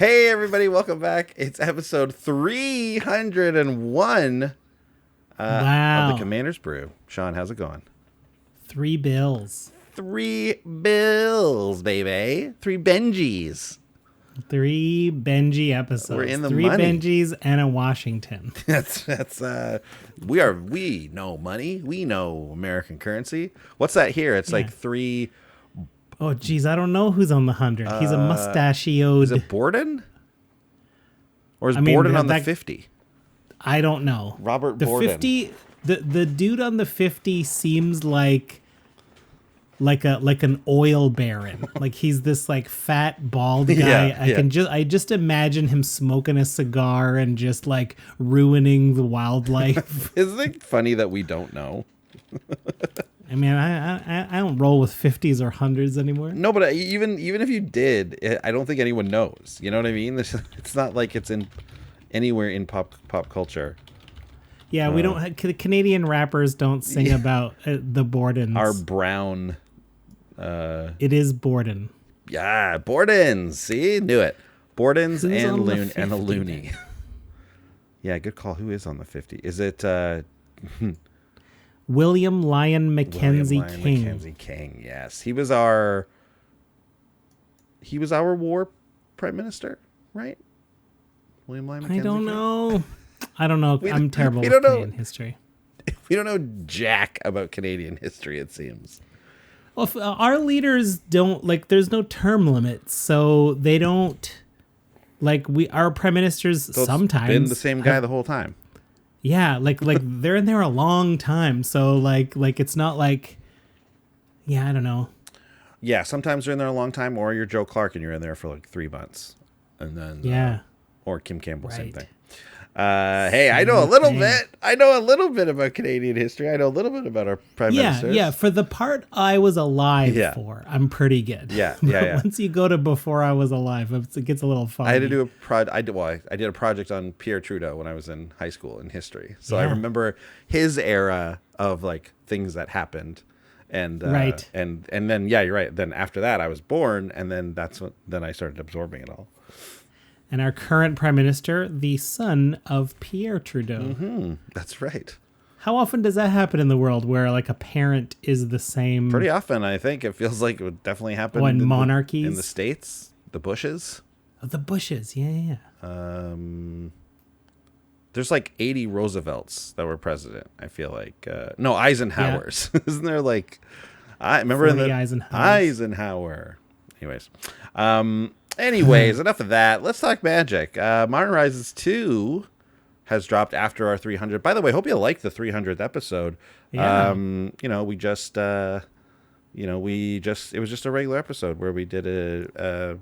Hey, everybody, welcome back. It's episode 301 of the Commander's Brew. Sean, how's it going? 3 bills. 3 bills, baby. 3 Benjis. 3 Benji episodes. We're in the 3 money. Benjis and a Washington. We know money. We know American currency. What's that here? It's like 3. Oh, geez, I don't know who's on the 100. He's a mustachioed. Is it Borden? Or is Borden on the 50? I don't know. Robert the Borden. 50. The dude on the 50 seems like an oil baron. Like he's this like fat bald guy. I just imagine him smoking a cigar and just like ruining the wildlife. Isn't it funny that we don't know? I mean, I don't roll with 50s or 100s anymore. No, but even if you did, I don't think anyone knows. You know what I mean? It's not like it's in anywhere in pop culture. Yeah, we don't. Canadian rappers don't sing about the Bordens. Our brown. It is Borden. Yeah, Bordens. See, knew it. Bordens Who's and the a loony. Yeah, good call. Who is on the 50? Is it? William Lyon Mackenzie King. Mackenzie King, yes. He was our war prime minister, right? William Lyon Mackenzie I don't King? know. I don't know. I'm terrible with Canadian history. We don't know jack about Canadian history, it seems. Well, our leaders don't, like, there's no term limit, so they don't, like, our prime ministers sometimes been the same guy the whole time. Yeah, like they're in there a long time, so like it's not like, I don't know. Yeah, sometimes they're in there a long time, or you're Joe Clark and you're in there for like 3 months, and then or Kim Campbell, same thing. Hey, I know a little bit. I know a little bit about Canadian history. I know a little bit about our prime ministers. Yeah. For the part I was alive for, I'm pretty good. Yeah. Once you go to before I was alive, it gets a little fun. I had to do I did a project on Pierre Trudeau when I was in high school in history. So I remember his era of like things that happened, and and then you're right. Then after that, I was born, and then then I started absorbing it all. And our current prime minister, the son of Pierre Trudeau. Mm-hmm. That's right. How often does that happen in the world where like a parent is the same? Pretty often, I think. It feels like it would definitely happen in monarchies. In the States, the Bushes. Oh, the Bushes, yeah. There's like 80 Roosevelts that were president, I feel like. No, Eisenhowers. Yeah. Isn't there like... I remember in the... Eisenhower. Anyways, enough of that. Let's talk Magic. Modern Horizons 2 has dropped after our 300. By the way, hope you like the 300th episode. Yeah. We just it was just a regular episode where we did a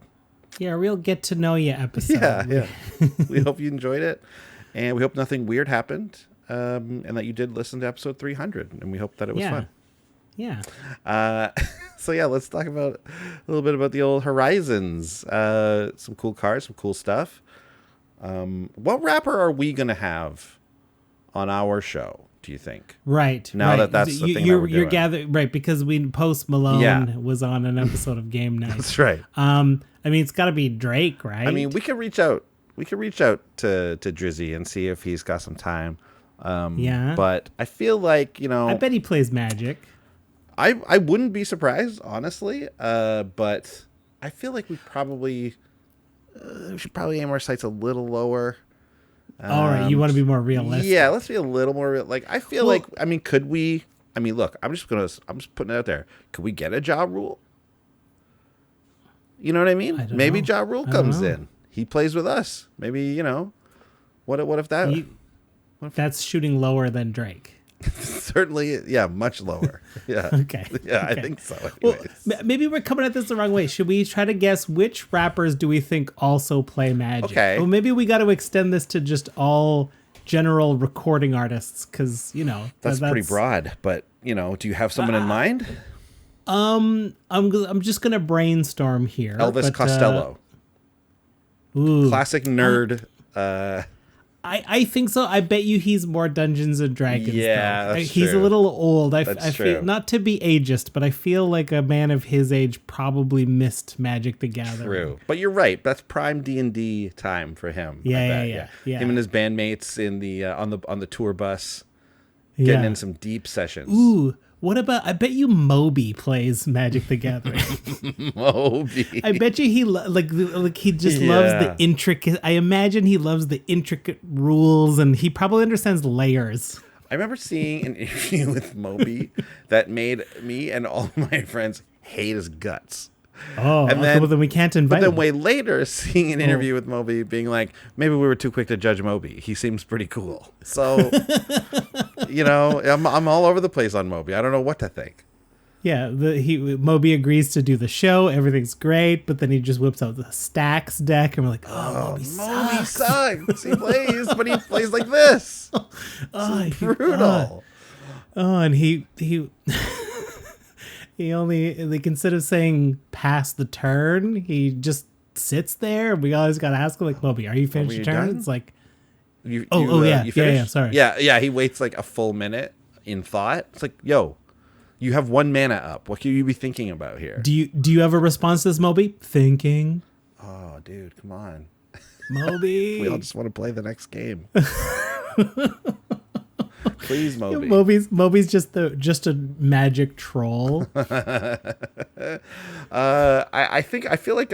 real get to know you episode. Yeah. We hope you enjoyed it, and we hope nothing weird happened, and that you did listen to episode 300, and we hope that it was fun. Yeah. Let's talk about a little bit about the old Horizons. Some cool cards, some cool stuff. What wrapper are we going to have on our show, do you think? Right. Now that's the thing you're gathering, right, because Post Malone was on an episode of Game Night. That's right. I mean, it's got to be Drake, right? I mean, we could reach out. We could reach out to Drizzy and see if he's got some time. But I feel like, I bet he plays Magic. I wouldn't be surprised, honestly, but I feel like we should probably aim our sights a little lower. All right, you want to be more realistic. Yeah, let's be a little more real. Like, I feel like, I mean, could we? I mean, look, I'm just putting it out there. Could we get a Ja Rule? You know what I mean? Maybe Ja Rule comes in. He plays with us. Maybe what if that? That's shooting lower than Drake. Certainly, much lower. Yeah. Okay. Yeah, I think so. Anyways. Well, maybe we're coming at this the wrong way. Should we try to guess which rappers do we think also play Magic? Okay. Well, maybe we got to extend this to just all general recording artists, because that's pretty broad. But do you have someone in mind? I'm just gonna brainstorm here. Elvis Costello. Ooh. Classic nerd. I think so. I bet you he's more Dungeons and Dragons. Yeah, though. that's He's true. a little old. I That's feel true. not to be ageist, but I feel like a man of his age probably missed Magic the Gathering. True, but you're right. That's prime D&D time for him. I bet, Yeah. Him and his bandmates in the on the tour bus, getting in some deep sessions. Ooh, what about? I bet you Moby plays Magic the Gathering. Moby. I bet you he he just loves the intricate. I imagine he loves the intricate rules, and he probably understands layers. I remember seeing an interview with Moby that made me and all of my friends hate his guts. Oh, and okay, well then we can't invite But then him. way later, seeing an interview with Moby, being like, maybe we were too quick to judge Moby. He seems pretty cool. So, I'm all over the place on Moby. I don't know what to think. Yeah, Moby agrees to do the show. Everything's great, but then he just whips out the Stacks deck, and we're like, Moby sucks. He plays, but he plays like this. It's brutal. And he he only, like, instead of saying pass the turn, he just sits there. We always got to ask him, like, Moby, are you finished your turn? Done? It's like, You yeah, sorry. Yeah, he waits like a full minute in thought. It's like, yo, you have 1 mana up. What can you be thinking about here? Do you have a response to this, Moby? Thinking. Oh, dude, come on. Moby. We all just want to play the next game. Please, Moby. Moby's just a magic troll. I feel like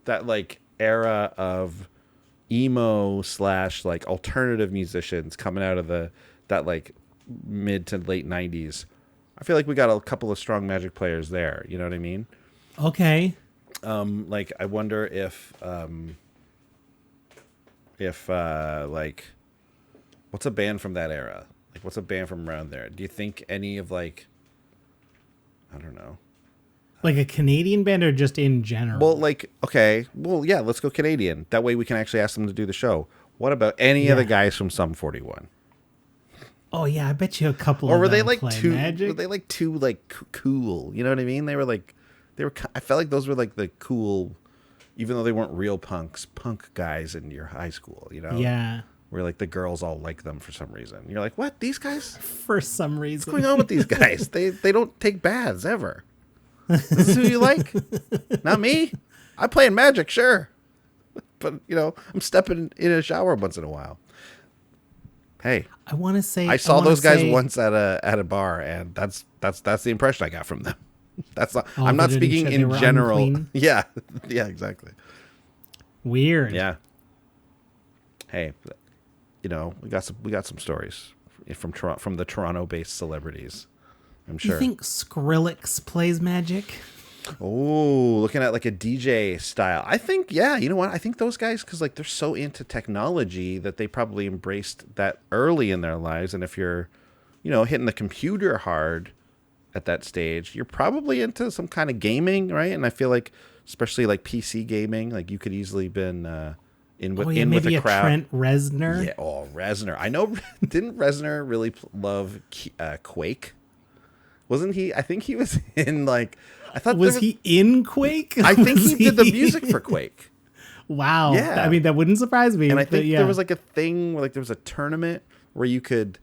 that like era of emo / like alternative musicians coming out of that like mid to late 90s. I feel like we got a couple of strong Magic players there. You know what I mean? Okay. Like I wonder if like what's a band from that era? Like what's a band from around there? Do you think any of like I don't know. Like a Canadian band or just in general? Well, like okay, well yeah, let's go Canadian. That way we can actually ask them to do the show. What about any of the guys from Sum 41? Oh yeah, I bet you a couple or of were them they like play too Magic. were they like too like cool? You know what I mean? They were I felt like those were like the cool, even though they weren't real punk guys in your high school, you know? Yeah. Where like the girls all like them for some reason. You're like, what? These guys? For some reason. What's going on with these guys? They don't take baths ever. This is who you like? Not me. I play in Magic, sure. But I'm stepping in a shower once in a while. Hey. I want to say I saw those guys once at a bar, and that's the impression I got from them. That's not. I'm not speaking in general. Unclean? Yeah, exactly. Weird. Yeah. Hey, we got some stories from the Toronto-based celebrities. I'm sure. You think Skrillex plays Magic? Oh, looking at like a DJ style. I think, yeah, you know what? I think those guys, because like they're so into technology that they probably embraced that early in their lives. And if you're, hitting the computer hard at that stage, you're probably into some kind of gaming, right? And I feel like, especially like PC gaming, like you could easily been in with maybe a crowd. Trent Reznor. Yeah, Reznor. I know. Didn't Reznor really love Quake? Wasn't he? I think he was in like. I thought was he in Quake? I think he did the music for Quake. Wow. Yeah. I mean, that wouldn't surprise me. And I think there was like a thing where like there was a tournament where you could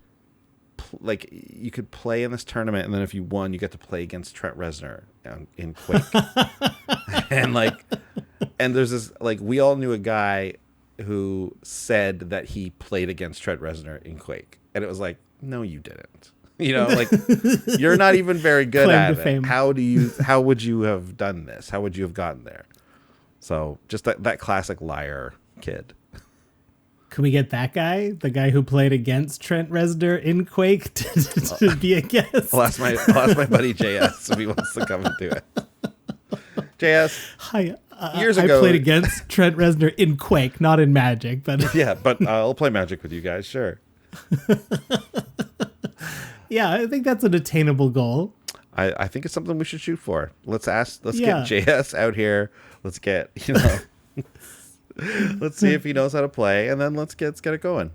play in this tournament, and then if you won, you get to play against Trent Reznor in Quake. and there's this like we all knew a guy who said that he played against Trent Reznor in Quake, and it was like, no, you didn't. Like you're not even very good at it. Fame. How would you have done this? How would you have gotten there? So just that classic liar kid. Can we get that guy, the guy who played against Trent Reznor in Quake, to be a guest? I'll ask my buddy JS if he wants to come and do it. JS, hi. Years ago, I played against Trent Reznor in Quake, not in Magic, but yeah, but I'll play Magic with you guys, sure. Yeah, I think that's an attainable goal. I think it's something we should shoot for. Let's get JS out here. Let's get, let's see if he knows how to play, and then let's get it going.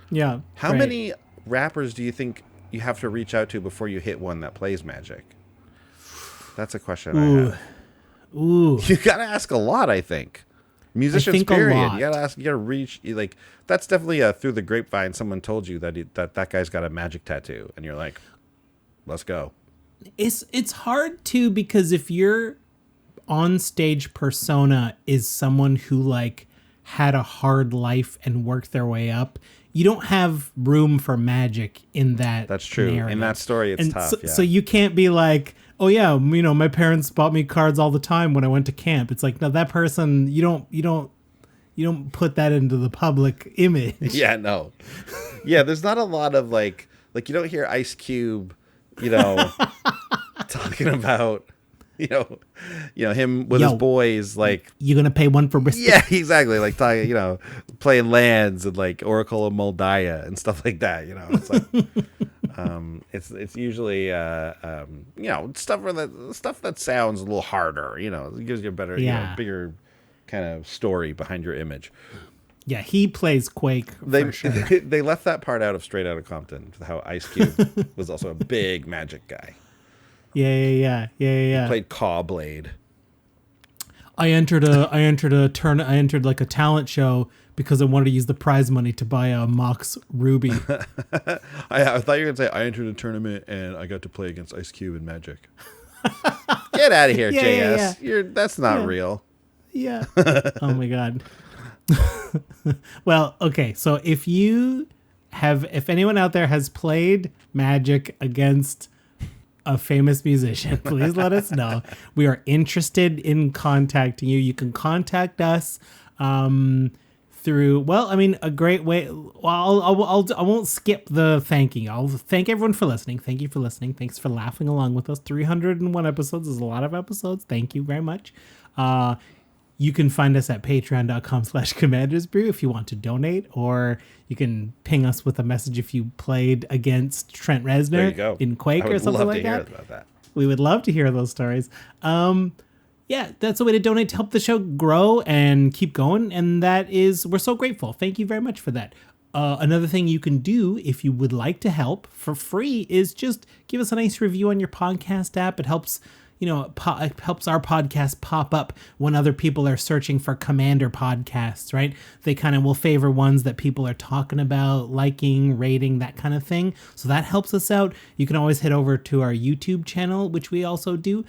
Yeah. How many rappers do you think you have to reach out to before you hit one that plays Magic? That's a question I have. Ooh. You got to ask a lot, I think. Musicians, period. You gotta reach. Like that's definitely through the grapevine. Someone told you that that guy's got a magic tattoo, and you're like, let's go. It's hard too, because if your on stage persona is someone who like had a hard life and worked their way up, you don't have room for magic in that. That's true. narrative. In that story, it's tough. So you can't be like, oh yeah, my parents bought me cards all the time when I went to camp. It's like, no, that person, you don't put that into the public image. Yeah, no. Yeah, there's not a lot of like you don't hear Ice Cube, talking about him with his boys, like, you gonna pay one for whiskey? Yeah, exactly. Like talking, playing lands and like Oracle of Moldiah and stuff like that. It's like it's usually stuff that sounds a little harder. It gives you a better, bigger kind of story behind your image. Yeah, he plays Quake. For sure. They left that part out of Straight Outta Compton. How Ice Cube was also a big magic guy. Yeah. He played Cawblade. I entered like a talent show because I wanted to use the prize money to buy a Mox Ruby. I thought you were gonna say I entered a tournament and I got to play against Ice Cube in Magic. Get out of here, JS. Yeah. That's not real. Yeah. Oh my god. Well, okay. So if anyone out there has played Magic against a famous musician, please let us know. We are interested in contacting you. You can contact us through, a great way. Well, I won't skip the thanking. I'll thank everyone for listening. Thank you for listening. Thanks for laughing along with us. 301 episodes is a lot of episodes. Thank you very much. You can find us at patreon.com/commandersbrew if you want to donate, or you can ping us with a message if you played against Trent Reznor in Quake or something like that. We would love to hear those stories. That's a way to donate to help the show grow and keep going. And we're so grateful. Thank you very much for that. Another thing you can do if you would like to help for free is just give us a nice review on your podcast app. It helps it helps our podcast pop up when other people are searching for Commander podcasts, right? They kind of will favor ones that people are talking about, liking, rating, that kind of thing. So that helps us out. You can always head over to our YouTube channel, which we also do.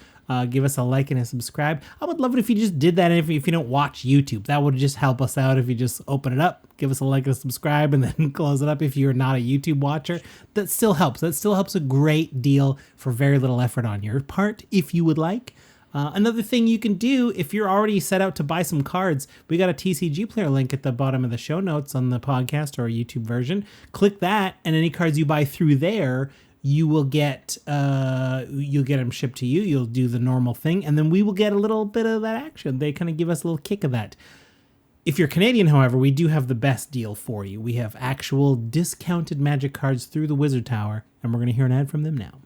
Give us a like and a subscribe. I would love it if you just did that. And if you don't watch YouTube, that would just help us out. If you just open it up, give us a like and a subscribe, and then close it up. If you're not a YouTube watcher, that still helps. That still helps a great deal for very little effort on your part, if you would like. Another thing you can do, if you're already set out to buy some cards, we got a TCG player link at the bottom of the show notes on the podcast or YouTube version. Click that, and any cards you buy through there, you will get you'll get them shipped to you. You'll do the normal thing, and then we will get a little bit of that action. They kind of give us a little kick of that. If you're Canadian, however, we do have the best deal for you. We have actual discounted Magic cards through the Wizard Tower, and we're going to hear an ad from them now.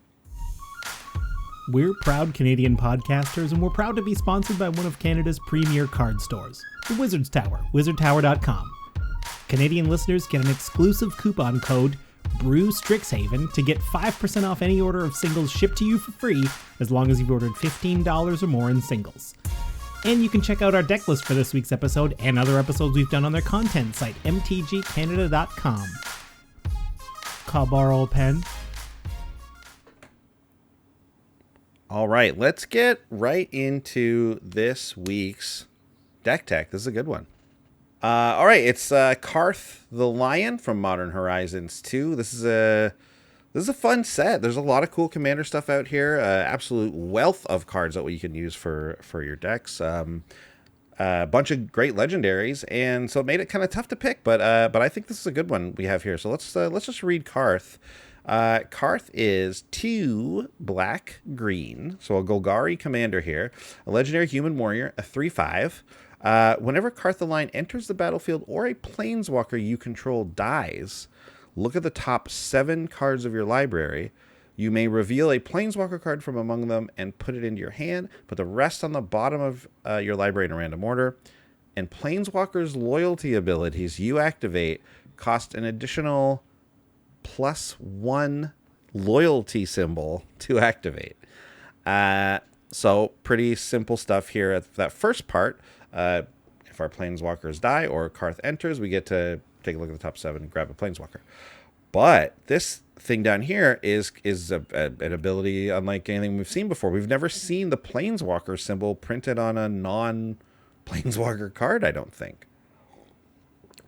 We're proud Canadian podcasters, and we're proud to be sponsored by one of Canada's premier card stores, the Wizard's Tower, wizardtower.com. Canadian listeners get an exclusive coupon code BrewStrixhaven to get 5% off any order of singles shipped to you for free as long as you've ordered $15 or more in singles. And you can check out our deck list for this week's episode and other episodes we've done on their content site, mtgcanada.com. Call borrow a pen. All right, let's get right into this week's deck tech. This is a good one. All right, it's Karth the Lion from Modern Horizons 2. This is a fun set. There's a lot of cool commander stuff out here. Absolute wealth of cards that you can use for your decks. A bunch of great legendaries, and so it made it kind of tough to pick. But I think this is a good one we have here. So let's just read Carth. Carth is 2 black-green, so a Golgari commander here, a legendary human warrior, a 3/5. Whenever Karth the Lion enters the battlefield or a planeswalker you control dies, look at the top 7 cards of your library. You may reveal a planeswalker card from among them and put it into your hand, put the rest on the bottom of your library in a random order. And planeswalker's loyalty abilities you activate cost an additional +1 loyalty symbol to activate. So pretty simple stuff here at that first part. If If our planeswalkers die or Carth enters, we get to take a look at the top 7 and grab a planeswalker. But this thing down here is an ability unlike anything we've seen before. We've never seen the planeswalker symbol printed on a non-planeswalker card, I don't think.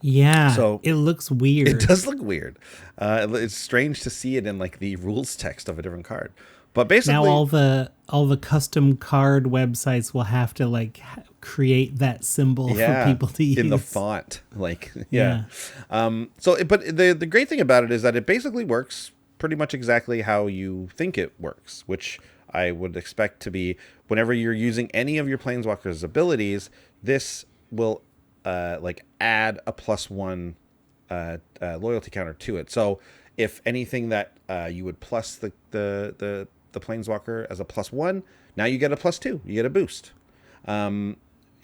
Yeah, so it looks weird. It does look weird. It's strange to see it in like the rules text of a different card. But basically, now all the custom card websites will have to like create that symbol for people to use in the font. Like, yeah. But the great thing about it is that it basically works pretty much exactly how you think it works, which I would expect to be whenever you're using any of your planeswalker's abilities. This will like add a +1 loyalty counter to it. So if anything that you would plus the planeswalker as a +1, now you get a +2. You get a boost.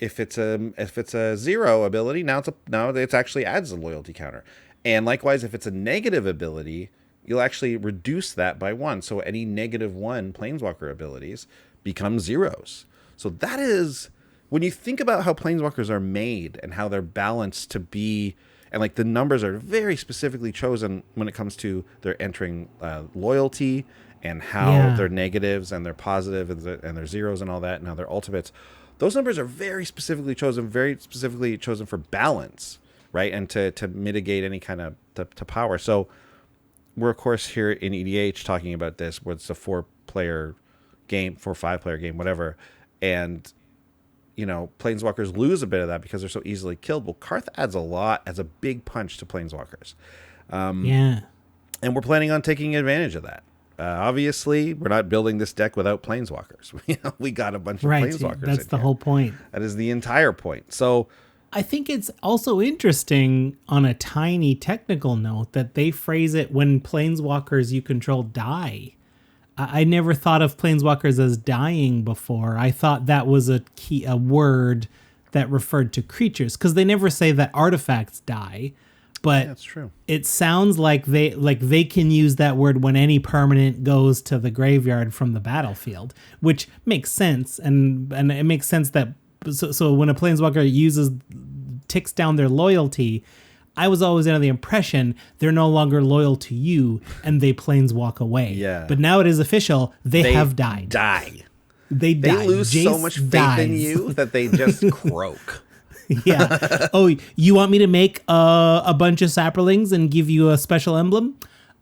If it's a 0 ability, now it actually adds a loyalty counter. And likewise, if it's a negative ability, you'll actually reduce that by 1. So any -1 planeswalker abilities become 0s. So that is, when you think about how planeswalkers are made and how they're balanced to be, and like the numbers are very specifically chosen when it comes to their entering loyalty and how they're negatives and they're positive and they're 0s and all that, and how they're ultimates. Those numbers are very specifically chosen for balance, right? And to mitigate any kind of to power. So we're, of course, here in EDH talking about this, where it's a 4-player game, 5-player game, whatever. And, you know, planeswalkers lose a bit of that because they're so easily killed. Well, Carth adds a big punch to planeswalkers. And we're planning on taking advantage of that. Obviously, we're not building this deck without planeswalkers. We got a bunch of planeswalkers. That's the whole point. That is the entire point. So I think it's also interesting on a tiny technical note that they phrase it when planeswalkers you control die. I never thought of planeswalkers as dying before. I thought that was a word that referred to creatures, because they never say that artifacts die. But that's true. It sounds like they can use that word when any permanent goes to the graveyard from the battlefield, which makes sense. And it makes sense that so when a planeswalker ticks down their loyalty, I was always under the impression they're no longer loyal to you and they planeswalk away. Yeah. But now it is official. They have died. They lose Jace so much faith dies. in you that they just croak. Yeah. Oh, you want me to make a bunch of saplings and give you a special emblem?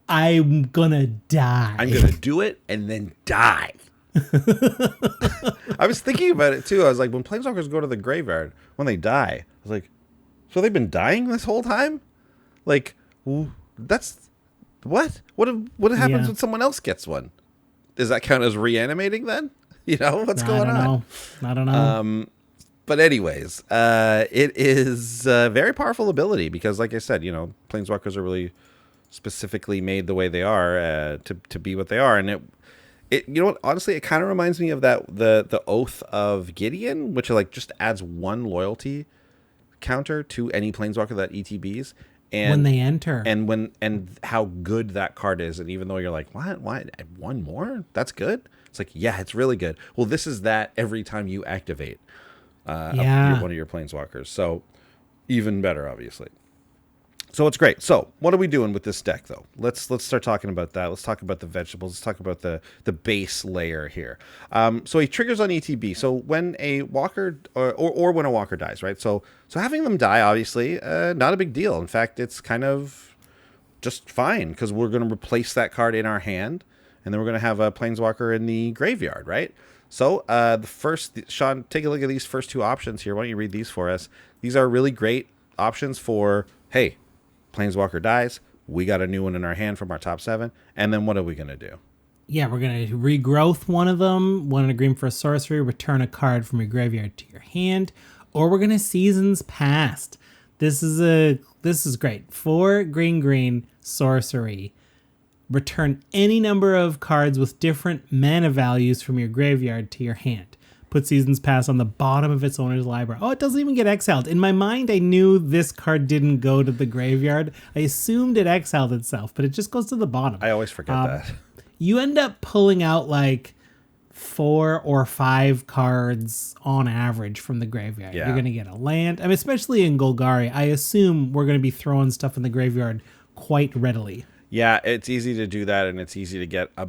I'm gonna die. I'm gonna do it and then die. I was thinking about it too. I was like, when planeswalkers go to the graveyard, when they die, I was like, so they've been dying this whole time? Like, that's what happens when someone else gets one? Does that count as reanimating then? You know, what's going on? I don't know. But anyways, it is a very powerful ability because, like I said, you know, planeswalkers are really specifically made the way they are to be what they are, and it you know what? Honestly, it kind of reminds me of the Oath of Gideon, which like just adds 1 loyalty counter to any planeswalker that ETBs, and when they enter, and how good that card is, and even though you're like, what? 1 more? That's good. It's like, yeah, it's really good. Well, this is that every time you activate. One of your planeswalkers, so even better, obviously. So it's great. So what are we doing with this deck, though? Let's start talking about that. Let's talk about the vegetables. Let's talk about the base layer here. So he triggers on ETB. So when a walker or when a walker dies, right? So having them die, obviously, not a big deal. In fact, it's kind of just fine because we're going to replace that card in our hand, and then we're going to have a planeswalker in the graveyard, right? So Sean, take a look at these first 2 options here. Why don't you read these for us? These are really great options for, hey, planeswalker dies, we got a new one in our hand from our top 7, and then what are we going to do? Yeah, we're going to regrowth one of them, 1 and a green for a sorcery, return a card from your graveyard to your hand, or we're going to Seasons Past. This is great. 4 green sorcery. Return any number of cards with different mana values from your graveyard to your hand. Put Seasons Past on the bottom of its owner's library. Oh, it doesn't even get exiled. In my mind, I knew this card didn't go to the graveyard. I assumed it exiled itself, but it just goes to the bottom. I always forget that. You end up pulling out like 4 or 5 cards on average from the graveyard. Yeah. You're going to get a land. I mean, especially in Golgari, I assume we're going to be throwing stuff in the graveyard quite readily. Yeah, it's easy to do that, and it's easy to get a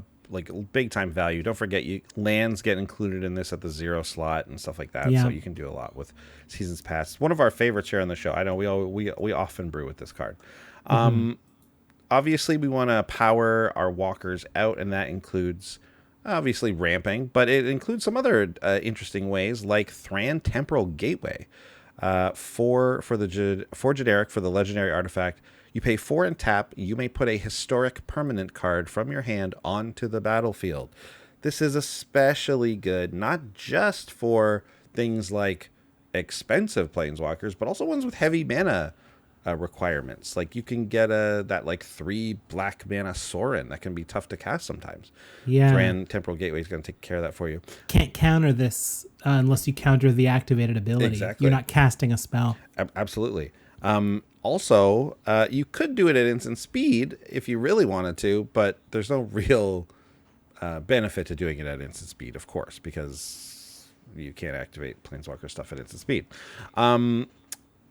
big time value. Don't forget, lands get included in this at the 0 slot and stuff like that. Yeah. So you can do a lot with Seasons Past. One of our favorites here on the show. I know we often brew with this card. Obviously, we want to power our walkers out, and that includes obviously ramping, but it includes some other interesting ways, like Thran Temporal Gateway. For generic for the legendary artifact, you pay 4 and tap. You may put a historic permanent card from your hand onto the battlefield. This is especially good, not just for things like expensive planeswalkers, but also ones with heavy mana requirements. Like you can get that 3 black mana Sorin that can be tough to cast sometimes. Yeah. Thran Temporal Gateway is going to take care of that for you. Can't counter this unless you counter the activated ability. Exactly. You're not casting a spell. Absolutely. Also, you could do it at instant speed if you really wanted to, but there's no real benefit to doing it at instant speed, of course, because you can't activate Planeswalker stuff at instant speed.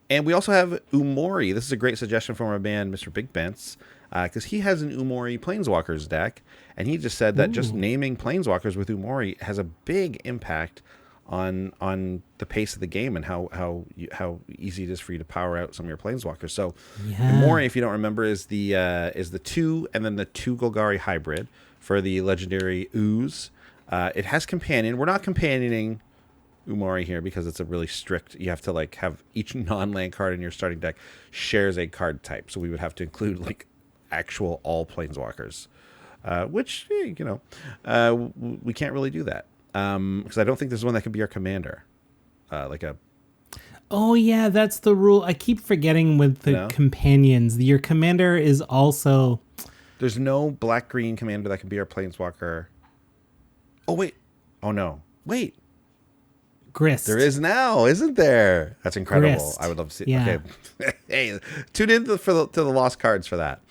And we also have Umori. This is a great suggestion from our man, Mr. Big Bents, because he has an Umori Planeswalkers deck, and he just said that just naming Planeswalkers with Umori has a big impact on the pace of the game and how easy it is for you to power out some of your Planeswalkers. So Umori, if you don't remember, is the 2 and then the 2 Golgari hybrid for the legendary Ooze. It has Companion. We're not companioning Umori here because it's a really strict, you have to have each non-land card in your starting deck shares a card type, so we would have to include actual all Planeswalkers, which we can't really do that because I don't think there's one that could be our commander, Oh yeah, that's the rule. I keep forgetting with the companions, your commander is also, there's no black-green commander that can be our Planeswalker. Grist. There is now, isn't there? That's incredible. Grist. I would love to see. Yeah. Okay, hey, tune in to the lost cards for that.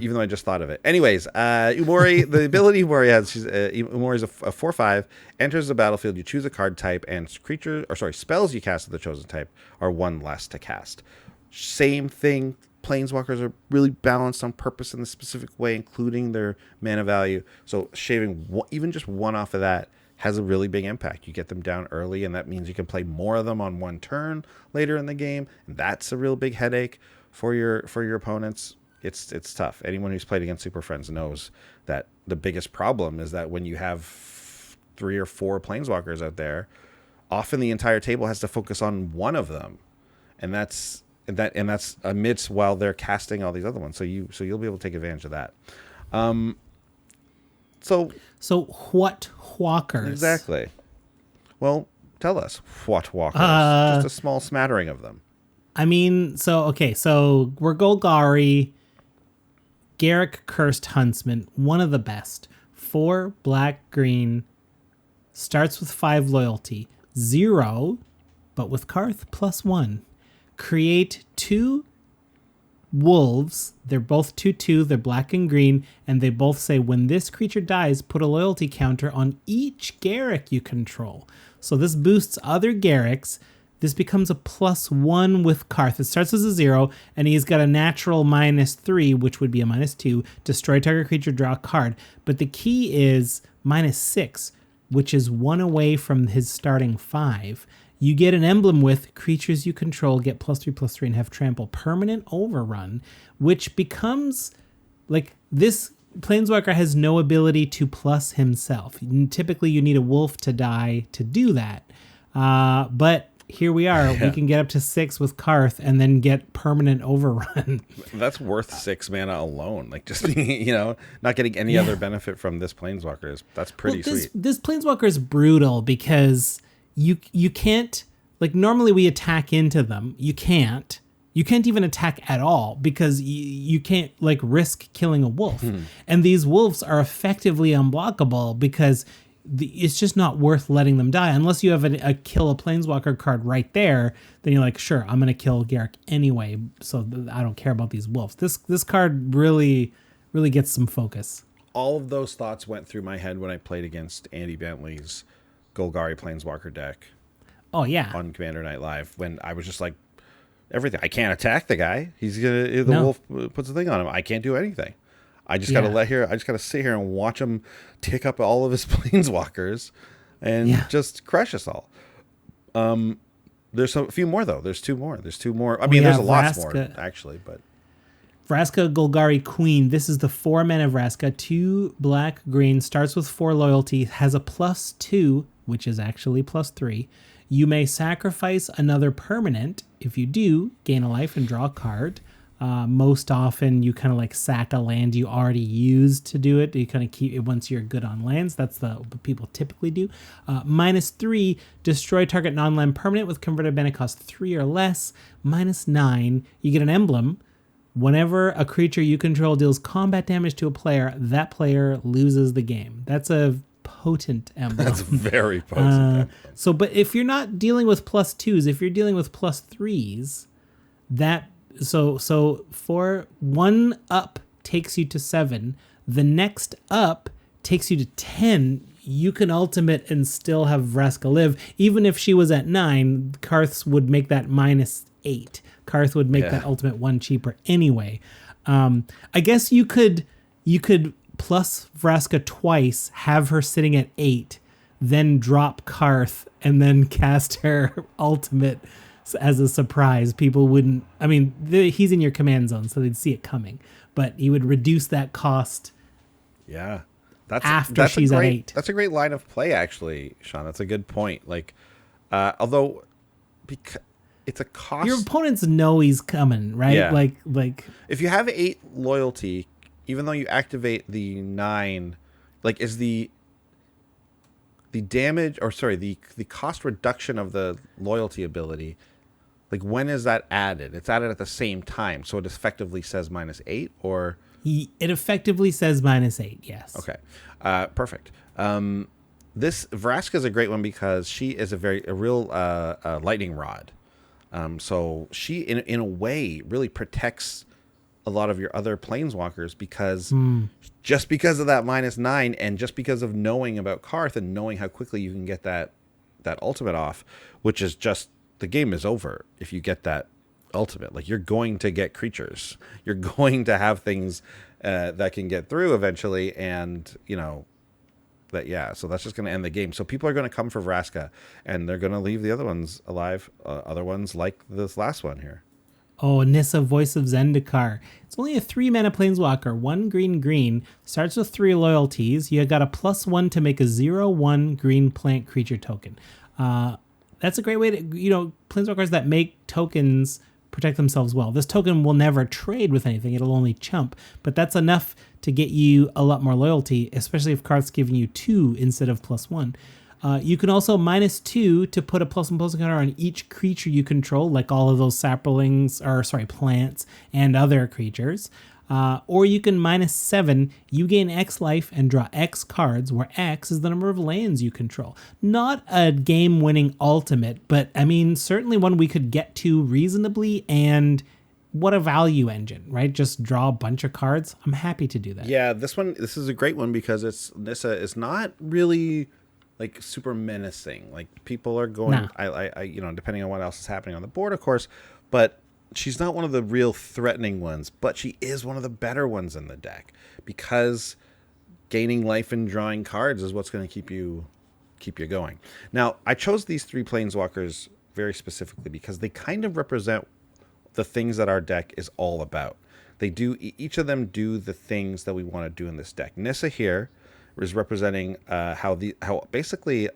Even though I just thought of it. Anyways, Umori, the ability Umori has, Umori is a 4/5. Enters the battlefield. You choose a card type, and spells you cast of the chosen type are 1 less to cast. Same thing. Planeswalkers are really balanced on purpose in a specific way, including their mana value. So shaving even just 1 off of that has a really big impact. You get them down early, and that means you can play more of them on 1 turn later in the game. That's a real big headache for your opponents. It's tough. Anyone who's played against Super Friends knows that the biggest problem is that when you have 3 or 4 Planeswalkers out there, often the entire table has to focus on one of them, and that's amidst while they're casting all these other ones. So you'll be able to take advantage of that. So what walkers? Exactly. Well, tell us what walkers. Just a small smattering of them. I mean, so we're Golgari, Garruk Cursed Huntsman, one of the best. 4 black-green, starts with 5 loyalty, 0, but with Carth +1. Create 2 wolves. They're both 2/2. They're black and green, and they both say when this creature dies, put a loyalty counter on each Garruk you control. So this boosts other Garruks. This becomes a +1 with Carth. It starts as a 0, and he's got a natural -3, which would be a -2. Destroy target creature, draw a card. But the key is -6, which is 1 away from his starting 5. You get an emblem with creatures you control get +3/+3 and have trample. Permanent overrun, which becomes this Planeswalker has no ability to plus himself. Typically, you need a wolf to die to do that. But here we are. Yeah. We can get up to 6 with Carth and then get permanent overrun. That's worth 6 mana alone. Just not getting any other benefit from this Planeswalker that's pretty sweet. This Planeswalker is brutal because you can't, normally we attack into them. You can't even attack at all because you can't risk killing a wolf. And these wolves are effectively unblockable because it's just not worth letting them die unless you have a kill a Planeswalker card right there. Then you're sure, I'm going to kill Garruk anyway, so I don't care about these wolves. This card really, really gets some focus. all of those thoughts went through my head when I played against Andy Bentley's Golgari Planeswalker deck. Oh yeah. On Commander Night Live, when I was just like, everything. I can't attack the guy. The wolf puts a thing on him. I can't do anything. I just gotta sit here and watch him tick up all of his planeswalkers and just crush us all. There's a few more though. There's two more. I mean, there's a lot more actually, but Vraska Golgari Queen. This is the 4-mana Vraska, 2 black green, starts with 4 loyalty, has a +2, which is actually +3. You may sacrifice another permanent. If you do, gain a life and draw a card. Most often, you kind of like sack a land you already used to do it. You kind of keep it once you're good on lands. That's what people typically do. -3, destroy target non-land permanent with converted mana cost 3 or less. -9, you get an emblem. Whenever a creature you control deals combat damage to a player, that player loses the game. That's a potent emblem. That's very potent emblem. So, but if you're not dealing with +2s, if you're dealing with +3s, so for 1 up takes you to 7, the next up takes you to 10. You can ultimate and still have Vraska live. Even if she was at 9, Carth's would make that -8. Carth would make that ultimate 1 cheaper anyway. I guess you could plus Vraska twice, have her sitting at 8, then drop Carth, and then cast her ultimate as a surprise. People wouldn't. I mean, he's in your command zone, so they'd see it coming. But he would reduce that cost. Yeah, after she's at 8. That's a great line of play, actually, Sean. That's a good point. Like, although because it's a cost. Your opponents know he's coming, right? Yeah. Like if you have 8 loyalty, even though you activate the 9, like is the damage, or sorry, the cost reduction of the loyalty ability, like when is that added? It's added at the same time, so it effectively says -8, or it effectively says -8. Yes. Okay, perfect. This Vraska is a great one because she is a real lightning rod. So she, in a way, really protects a lot of your other planeswalkers because just because of that -9 and just because of knowing about Carth and knowing how quickly you can get that ultimate off, which is just, the game is over if you get that ultimate. Like, you're going to get creatures. You're going to have things that can get through eventually, and, you know, so that's just going to end the game. So people are going to come for Vraska, and they're going to leave the other ones alive, other ones like this last one here. Oh, Nissa, Voice of Zendikar. It's only a 3-mana planeswalker, 1 green, starts with 3 loyalties. You got a +1 to make a 0/1 green plant creature token. That's a great way to, planeswalkers that make tokens protect themselves well. This token will never trade with anything. It'll only chump, but that's enough to get you a lot more loyalty, especially if Carth's giving you 2 instead of +1. You can also -2 to put a +1/+1 counter on each creature you control, like all of those plants and other creatures. Or you can -7, you gain X life and draw X cards, where X is the number of lands you control. Not a game-winning ultimate, but I mean, certainly one we could get to reasonably, and what a value engine, right? Just draw a bunch of cards. I'm happy to do that. Yeah, this is a great one because Nissa is not really like super menacing. Like, people are going, I depending on what else is happening on the board, of course, but she's not one of the real threatening ones, but she is one of the better ones in the deck because gaining life and drawing cards is what's going to keep you going. Now, I chose these 3 planeswalkers very specifically because they kind of represent the things that our deck is all about. Each of them do the things that we want to do in this deck. Nissa here is representing how basically,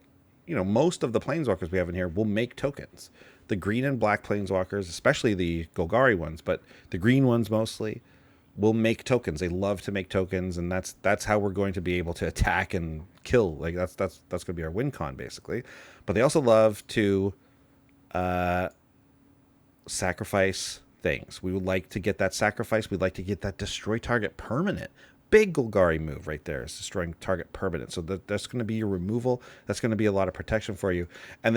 most of the planeswalkers we have in here will make tokens. The green and black planeswalkers, especially the Golgari ones, but the green ones mostly, will make tokens. They love to make tokens, and that's how we're going to be able to attack and kill. Like, that's going to be our win con, basically. But they also love to sacrifice things. We would like to get that sacrifice. We'd like to get that destroy target permanent. Big Golgari move right there is destroying target permanent. So that's going to be your removal. That's going to be a lot of protection for you. And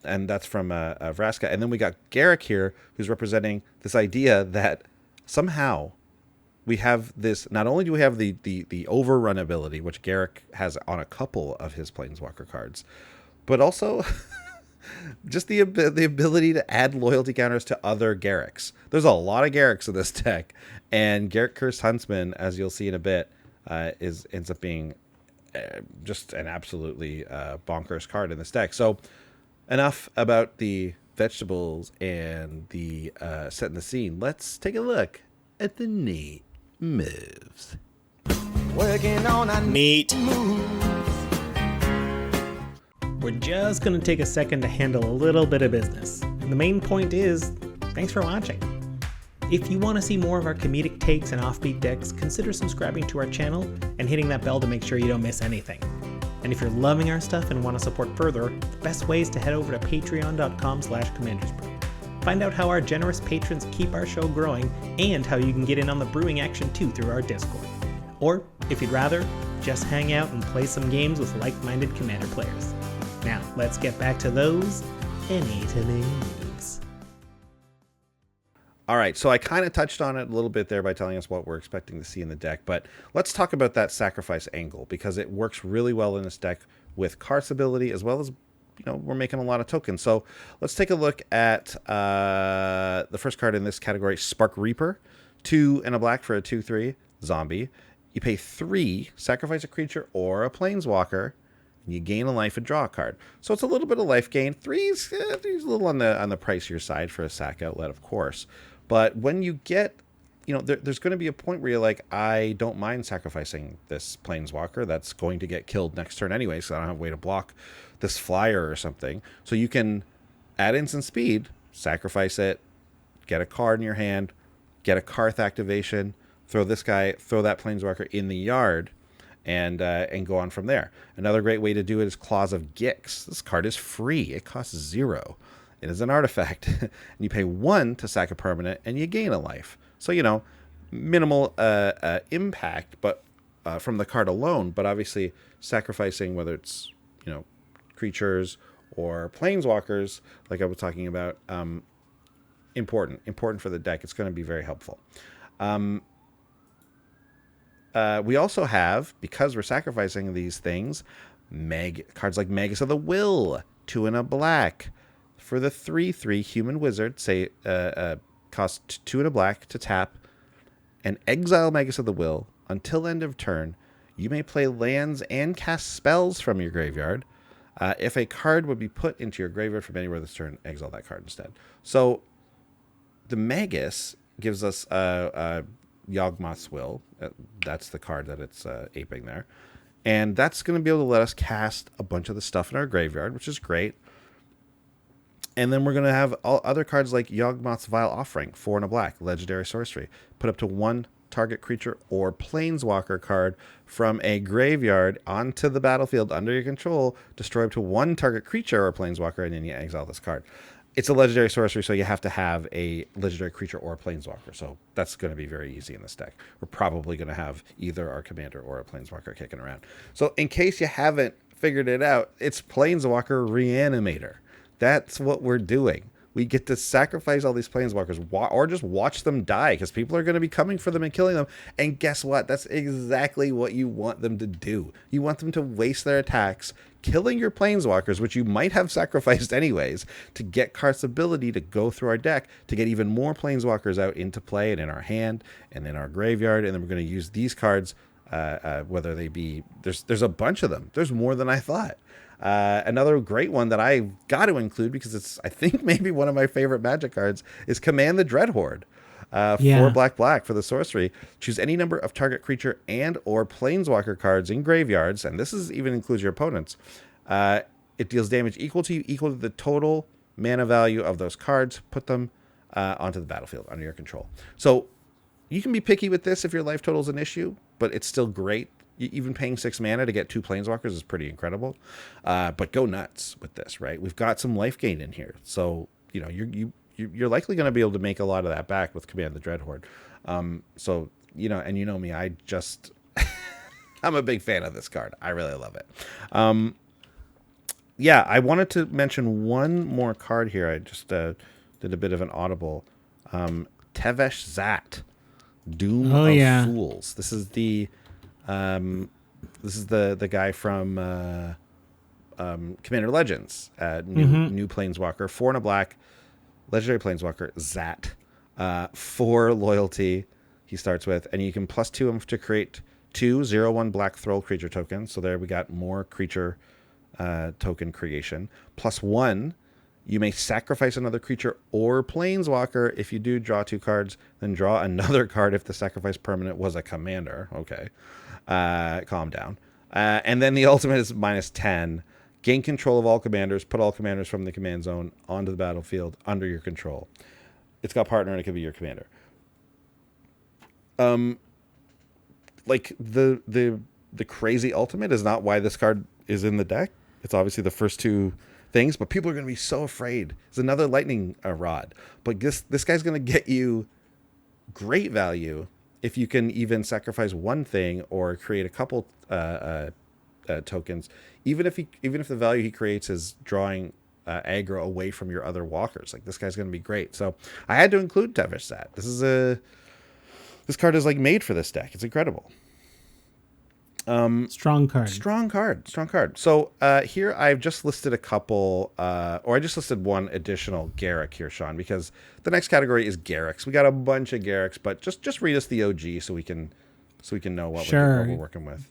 that's from Vraska. And then we got Garrick here, who's representing this idea that somehow we have this. Not only do we have the overrun ability, which Garrick has on a couple of his Planeswalker cards, but also just the ability to add loyalty counters to other Garricks. There's a lot of Garricks in this deck, and Garrick Cursed Huntsman, as you'll see in a bit, ends up being just an absolutely bonkers card in this deck. So enough about the vegetables and the setting the scene. Let's take a look at the neat moves. Working on a neat moves. We're just going to take a second to handle a little bit of business. And the main point is, thanks for watching. If you want to see more of our comedic takes and offbeat decks, consider subscribing to our channel and hitting that bell to make sure you don't miss anything. And if you're loving our stuff and want to support further, the best way is to head over to patreon.com/commandersbrew. Find out how our generous patrons keep our show growing and how you can get in on the brewing action too through our Discord. Or, if you'd rather, just hang out and play some games with like-minded Commander players. Now, let's get back to those NA moves. All right, so I kind of touched on it a little bit there by telling us what we're expecting to see in the deck, but let's talk about that sacrifice angle, because it works really well in this deck with Karth's ability, as well as, we're making a lot of tokens. So let's take a look at the first card in this category, Spark Reaper. 2 and a black for a 2/3 zombie. You pay 3, sacrifice a creature or a planeswalker, and you gain a life and draw a card. So it's a little bit of life gain. 3's a little on the pricier side for a sack outlet, of course. But when you get, there's going to be a point where you're like, I don't mind sacrificing this planeswalker that's going to get killed next turn anyway, so I don't have a way to block this flyer or something. So you can add instant speed, sacrifice it, get a card in your hand, get a Carth activation, throw that planeswalker in the yard, and go on from there. Another great way to do it is Claws of Gix. This card is free. It costs 0. It is an artifact. And you pay 1 to sack a permanent, and you gain a life. So, minimal impact but from the card alone, but obviously sacrificing, whether it's, creatures or planeswalkers, like I was talking about, important for the deck. It's going to be very helpful. We also have, because we're sacrificing these things, cards like Magus of the Will, 2 and a black. For the 3/3 human wizard, cost 2 and a black to tap and exile Magus of the Will. Until end of turn, you may play lands and cast spells from your graveyard. If a card would be put into your graveyard from anywhere this turn, exile that card instead. So the Magus gives us Yawgmoth's Will. That's the card that it's aping there. And that's going to be able to let us cast a bunch of the stuff in our graveyard, which is great. And then we're going to have all other cards like Yawgmoth's Vile Offering, 4 and a black, legendary sorcery. Put up to 1 target creature or planeswalker card from a graveyard onto the battlefield under your control. Destroy up to 1 target creature or planeswalker, and then you exile this card. It's a legendary sorcery, so you have to have a legendary creature or a planeswalker. So that's going to be very easy in this deck. We're probably going to have either our commander or a planeswalker kicking around. So in case you haven't figured it out, it's Planeswalker Reanimator. That's what we're doing. We get to sacrifice all these planeswalkers or just watch them die, because people are going to be coming for them and killing them. And guess what? That's exactly what you want them to do. You want them to waste their attacks killing your planeswalkers, which you might have sacrificed anyways, to get Karth's ability to go through our deck to get even more planeswalkers out into play and in our hand and in our graveyard. And then we're going to use these cards, whether they be, there's a bunch of them. There's more than I thought. Another great one that I've got to include, because it's, I think, maybe one of my favorite Magic cards, is Command the Dreadhorde. 4 black for the sorcery. Choose any number of target creature and or planeswalker cards in graveyards, and this is even includes your opponents. It deals damage equal to the total mana value of those cards. Put them onto the battlefield under your control. So you can be picky with this if your life total is an issue, but it's still great. Even paying 6 mana to get 2 planeswalkers is pretty incredible. But go nuts with this, right? We've got some life gain in here, so you're likely going to be able to make a lot of that back with Command the Dreadhorde. So and you know me, I just I'm a big fan of this card. I really love it. I wanted to mention one more card here. I just did a bit of an audible. Tevesh Zat. Doom of Fools. This is the guy from Commander Legends. New Planeswalker, 4 and a black, legendary Planeswalker, Zat. 4 loyalty he starts with, and you can +2 him to create 2/0/1 black Thrall creature tokens. So there we got more creature token creation. +1, you may sacrifice another creature or Planeswalker. If you do, draw 2 cards, then draw another card if the sacrifice permanent was a commander. Okay. Calm down. And then the ultimate is -10. Gain control of all commanders. Put all commanders from the command zone onto the battlefield under your control. It's got partner, and it could be your commander. Like the crazy ultimate is not why this card is in the deck. It's obviously the first 2 things, but people are going to be so afraid. It's another lightning rod, but this guy's going to get you great value if you can even sacrifice 1 thing or create a couple tokens. Even if the value he creates is drawing aggro away from your other walkers, like this guy's going to be great. So I had to include Tevish Zat. This card is like made for this deck. It's incredible. Strong card. So here I've just listed a couple, or I just listed 1 additional Garruk here, Sean, because the next category is Garruks. We got a bunch of Garruks, but just read us the OG so we can know what we're working with.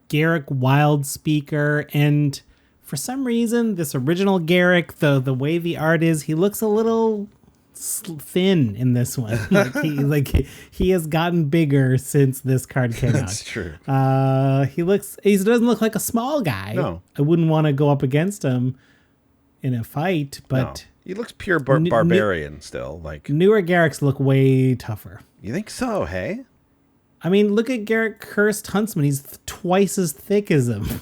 Garruk, Wild Speaker, and for some reason this original Garruk, the way the art is, he looks a little thin in this one. He has gotten bigger since this card came out. That's true. He doesn't look like a small guy. No. I wouldn't want to go up against him in a fight, but no. He looks pure barbarian still. Like newer Garruks look way tougher. You think so? Hey, I mean, look at Garruk Cursed Huntsman. He's twice as thick as him. He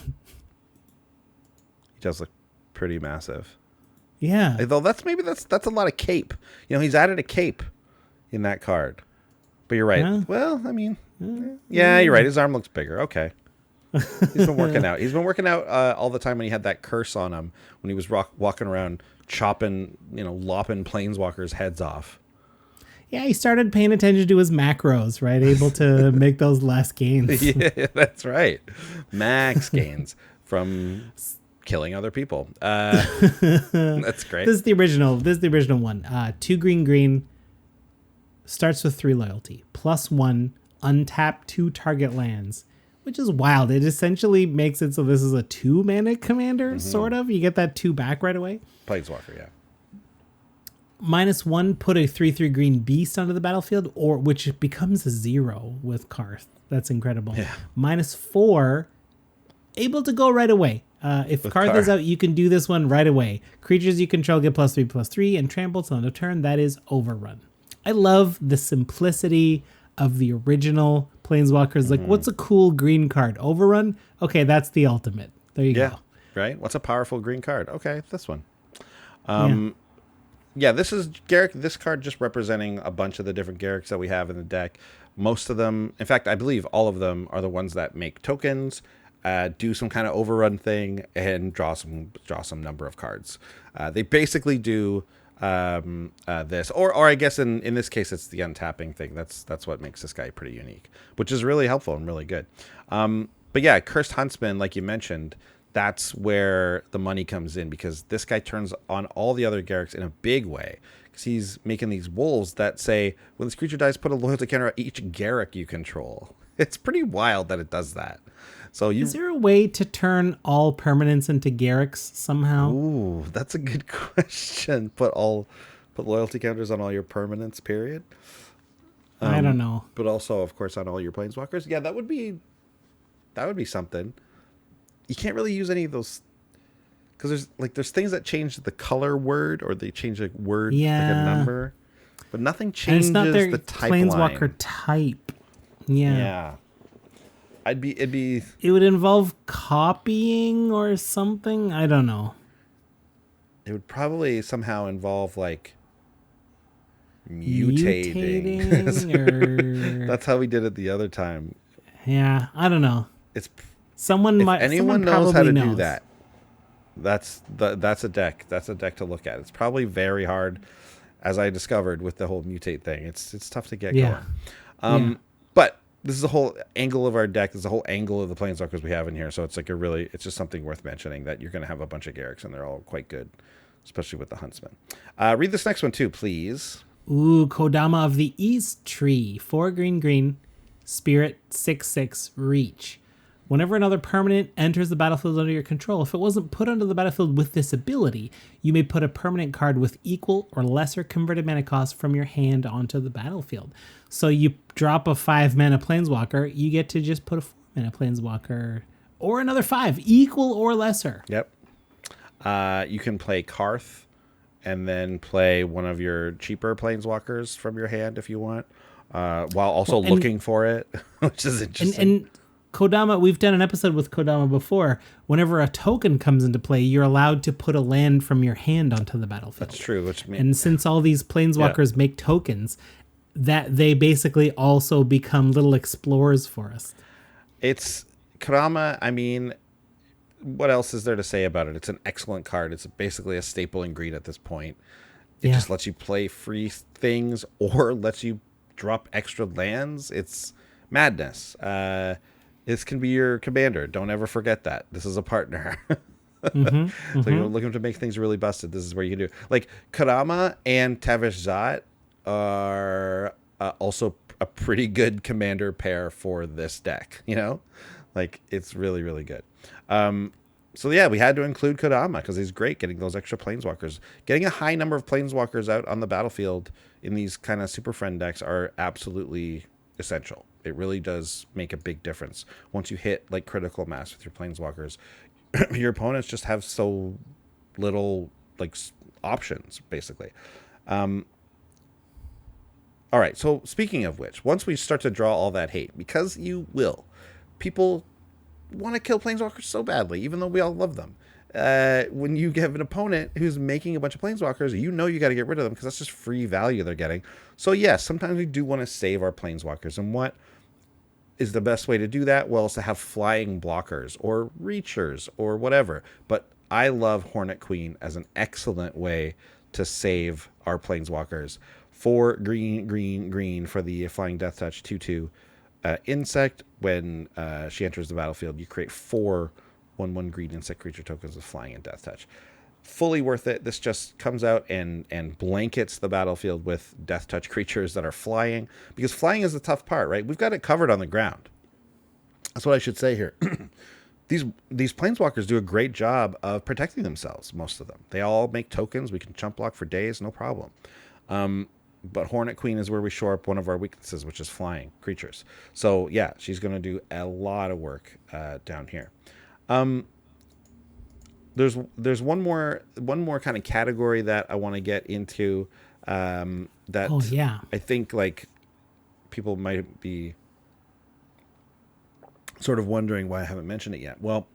does look pretty massive. Yeah. Though that's a lot of cape. He's added a cape in that card. But you're right. Yeah. Well, I mean, yeah, you're right. His arm looks bigger. Okay. He's been working out. He's been working out all the time when he had that curse on him, when he was walking around chopping, lopping planeswalkers' heads off. Yeah, he started paying attention to his macros, right? Able to make those less gains. Yeah, that's right. Max gains from killing other people. That's great. This is the original one. 2 green, starts with 3 loyalty, +1, untap 2 target lands, which is wild. It essentially makes it so this is a 2-mana commander, sort of. You get that 2 back right away. Planeswalker, yeah. -1, put a 3/3 green beast onto the battlefield, or which becomes a 0 with Carth. That's incredible. Yeah. -4, able to go right away. If Carth is out, you can do this one right away. Creatures you control get +3/+3 and trample till end of turn. That is Overrun. I love the simplicity of the original Planeswalkers. Like, what's a cool green card? Overrun? Okay, that's the ultimate. There you go. Right? What's a powerful green card? Okay, this one. Yeah, this is Garruk. This card just representing a bunch of the different Garruks that we have in the deck. Most of them, in fact, I believe all of them are the ones that make tokens, do some kind of overrun thing, and draw some number of cards. They basically do this, or I guess in this case it's the untapping thing. That's what makes this guy pretty unique, which is really helpful and really good. But yeah, Cursed Huntsman, like you mentioned, that's where the money comes in, because this guy turns on all the other Garruks in a big way, because he's making these wolves that say, when this creature dies, put a loyalty counter on each Garruk you control. It's pretty wild that it does that. So is there a way to turn all permanents into Garruks somehow? Ooh, that's a good question. Put loyalty counters on all your permanents, period. I don't know. But also, of course, on all your planeswalkers. Yeah, that would be something. You can't really use any of those, because there's things that change the color word, or they change a word, like a number, but nothing changes the type planeswalker line. Type. Yeah. It would involve copying or something. I don't know. It would probably somehow involve like mutating. Or... That's how we did it the other time. Yeah, I don't know. If anyone knows how to knows. do that, that's a deck. That's a deck to look at. It's probably very hard, as I discovered with the whole mutate thing. It's tough to get going. But this is the whole angle of our deck. This is the whole angle of the planeswalkers we have in here. So it's like it's just something worth mentioning that you're going to have a bunch of Garriks and they're all quite good, especially with the Huntsman. Read this next one too, please. Ooh, Kodama of the East Tree. 4 green, spirit, 6/6, reach. Whenever another permanent enters the battlefield under your control, if it wasn't put onto the battlefield with this ability, you may put a permanent card with equal or lesser converted mana cost from your hand onto the battlefield. So you drop a 5-mana planeswalker, you get to just put a 4-mana planeswalker or another 5, equal or lesser. Yep. You can play Carth and then play one of your cheaper planeswalkers from your hand if you want, while also looking for it, which is interesting. And Kodama, we've done an episode with Kodama before. Whenever a token comes into play, you're allowed to put a land from your hand onto the battlefield. That's true. And since all these planeswalkers make tokens, that they basically also become little explorers for us. It's Kodama. I mean, what else is there to say about it? It's an excellent card. It's basically a staple in green at this point. It just lets you play free things or lets you drop extra lands. It's madness. This can be your commander. Don't ever forget that. This is a partner. So you're looking to make things really busted. This is where you can do. Like, Kodama and Tavish Zot are also a pretty good commander pair for this deck, you know? Like, it's really, really good. So yeah, we had to include Kodama because he's great getting those extra planeswalkers. Getting a high number of planeswalkers out on the battlefield in these kind of super friend decks are absolutely essential. It really does make a big difference. Once you hit like critical mass with your planeswalkers, your opponents just have so little like options, basically. All right, so speaking of which, once we start to draw all that hate, because you will, people want to kill planeswalkers so badly, even though we all love them. When you have an opponent who's making a bunch of planeswalkers, you know you got to get rid of them because that's just free value they're getting. So yes, sometimes we do want to save our planeswalkers. And what is the best way to do that? Well, it's to have flying blockers or reachers or whatever. But I love Hornet Queen as an excellent way to save our planeswalkers. 4 green for the Flying Death Touch 2/2 insect. When she enters the battlefield, you create 4 1/1 green insect creature tokens with Flying and Death Touch. Fully worth it. This just comes out and blankets the battlefield with Death Touch creatures that are flying, because flying is the tough part, right? We've got it covered on the ground. That's what I should say here. These planeswalkers do a great job of protecting themselves, most of them. They all make tokens. We can chump block for days, no problem. But Hornet Queen is where we shore up one of our weaknesses, which is flying creatures. So yeah, she's going to do a lot of work down here. There's one more kind of category that I want to get into. I think like people might be sort of wondering why I haven't mentioned it yet. Well,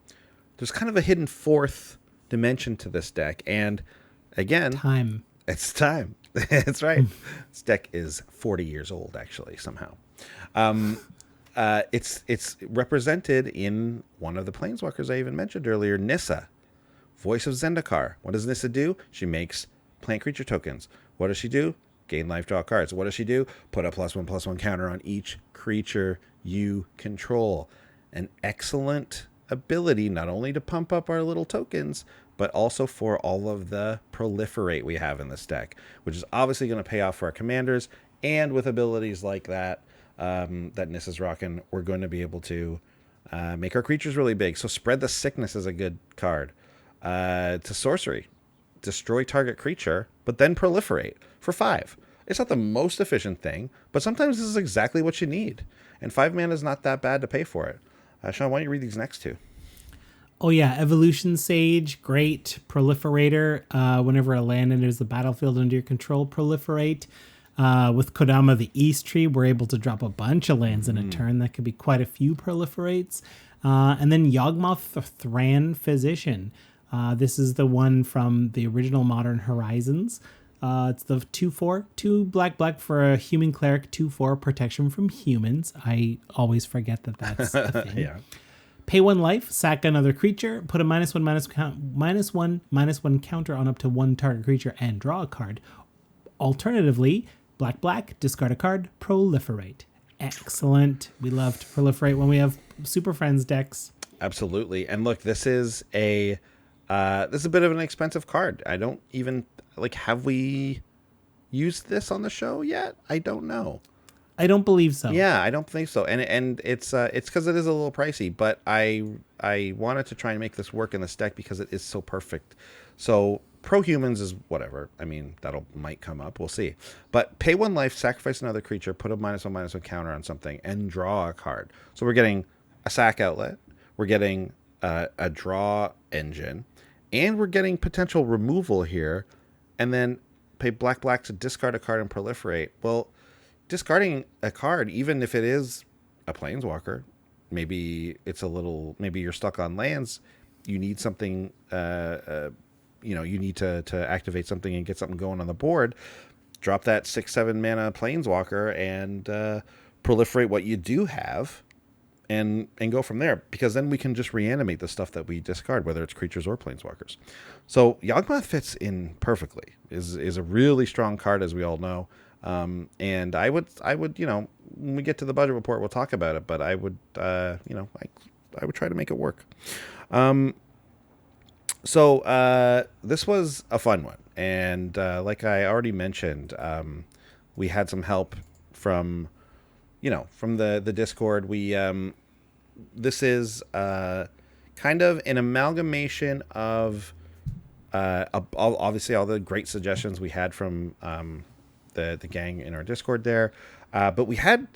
there's kind of a hidden fourth dimension to this deck, and again, it's time. That's right. This deck is 40 years old, actually, somehow. It's represented in one of the planeswalkers I even mentioned earlier, Nissa, Voice of Zendikar. What does Nissa do? She makes plant creature tokens. What does she do? Gain life, draw cards. What does she do? Put a +1/+1 counter on each creature you control. An excellent ability, not only to pump up our little tokens, but also for all of the proliferate we have in this deck, which is obviously going to pay off for our commanders. And with abilities like that, that Nissa's rocking, we're going to be able to make our creatures really big. So Spread the Sickness is a good card. To sorcery, destroy target creature, but then proliferate for 5. It's not the most efficient thing, but sometimes this is exactly what you need. And 5 mana is not that bad to pay for it. Sean, why don't you read these next two? Oh yeah, Evolution Sage, great proliferator. Whenever a land enters the battlefield under your control, proliferate. With Kodama the East Tree, we're able to drop a bunch of lands in a turn. That could be quite a few proliferates. And then Yawgmoth Thran Physician. This is the one from the original Modern Horizons. It's the 2/4, 2 black for a human cleric, 2/4 protection from humans. I always forget that that's a thing. Yeah. Pay 1 life, sack another creature, put a -1/-1 counter on up to 1 target creature, and draw a card. Alternatively, black, discard a card, proliferate. Excellent. We love to proliferate when we have Super Friends decks. Absolutely. And look, this is a bit of an expensive card. I don't even have we used this on the show yet? I don't know. I don't believe so. Yeah, I don't think so. And it's because it is a little pricey, but I wanted to try and make this work in this deck because it is so perfect. So Pro Humans is whatever. I mean, might come up. We'll see. But pay 1 life, sacrifice another creature, put a -1/-1 counter on something, and draw a card. So we're getting a sack outlet. We're getting a draw engine, and we're getting potential removal here, and then pay black to discard a card and proliferate. Well, discarding a card, even if it is a planeswalker, maybe you're stuck on lands. You need something. You need to activate something and get something going on the board. Drop that 6/7 mana planeswalker and proliferate what you do have, and go from there. Because then we can just reanimate the stuff that we discard, whether it's creatures or planeswalkers. So Yawgmoth fits in perfectly. Is a really strong card, as we all know. And I would when we get to the budget report, we'll talk about it. But I would I would try to make it work. So this was a fun one, and like I already mentioned, we had some help from the Discord. This is kind of an amalgamation of obviously all the great suggestions we had from the gang in our Discord there, but we had